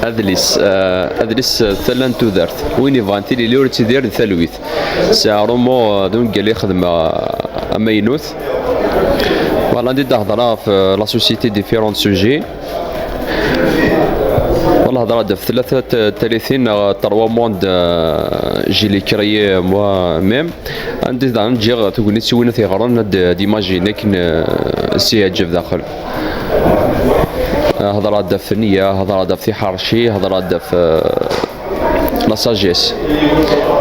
ادلس ثلان تودرت وين يفانتي لي ور تيدير ثلويث سا رومو دون قال لي خدمه امينوث فوالا ندي هضره في لا سوسيتي ديفيرون سوجي والله هضره في 33 3 موند جي لي كريي موا ميم عندي نجي تقول لي سوينا تيغران ديماجيني كن سي يعجب داخل هضره في النيه هضره في حرشي هضره في لا ساجيس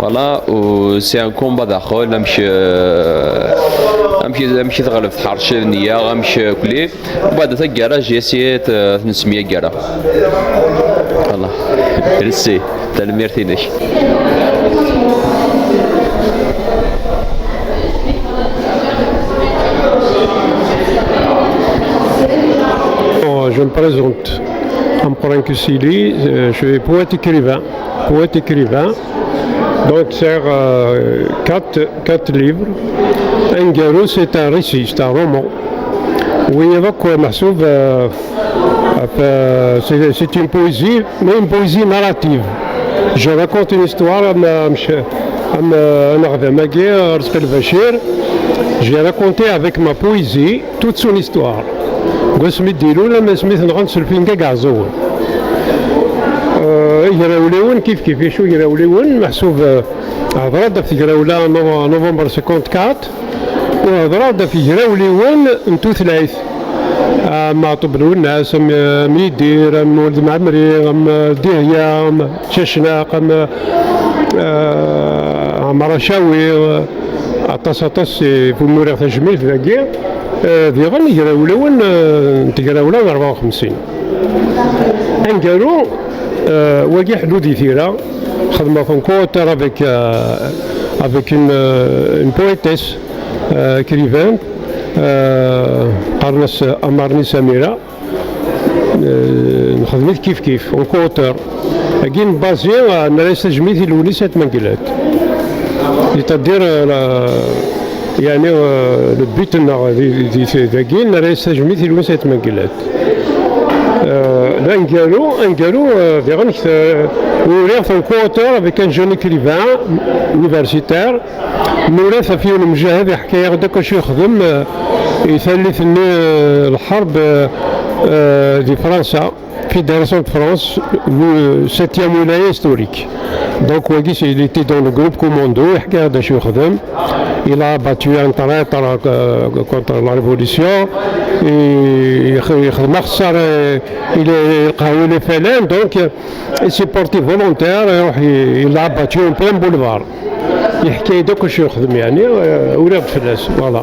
فوالا و سي ان كومبا داخل نمشي تغلب في حرشي النيه غنمشي كلي وبعد تاكارا جيسي 500 كارا والله رسي تلميرتينيش. Je me présente, Amporin Kussili, je suis poète écrivain, donc c'est 4 livres. Un garou, c'est un récit, c'est un roman. Oui, c'est une poésie, mais une poésie narrative. Je raconte une histoire j'ai raconté avec ma poésie toute son histoire. قسمي ديالو لما سميت نغنسل فين كاع زور يراوليون كيف يشو يراوليون محسوب هضرة في جراولا نوفمبر 54 وهضرة في جراوليون نتو ثلاث مع طبلو الناس من يدير من ولد معمري ديهيا ششناق مرشاوي عطاس في موريغ تجميل ذاكي ديغن يراولون تقراولا 54 انقالوا واقي حدودي ثيرا خدمة كونكوتر avec une poétesse écrivaine قرنس أمارني سميرة نخدمت كيف كونكوتر أكين بازي نريس تجميثي الونيسات منقلات يتدير يعني البيت ذاكي نريس تجميثي الونيسات منقلات انقالوا ديغن وريث كونكوتر avec un jeune écrivain universitaire نورث فيه المجاهد حكاية غدا كاش يخدم يثلثني الحرب دي فرنسا Fédération de France, le 7e wilaya historique. Donc, il était dans le groupe commando, il a battu un traître contre la révolution, il a les félins, donc il s'est porté volontaire, il a battu en plein boulevard. يحكي دوك واش يخدم يعني وريض فلاس فوالا.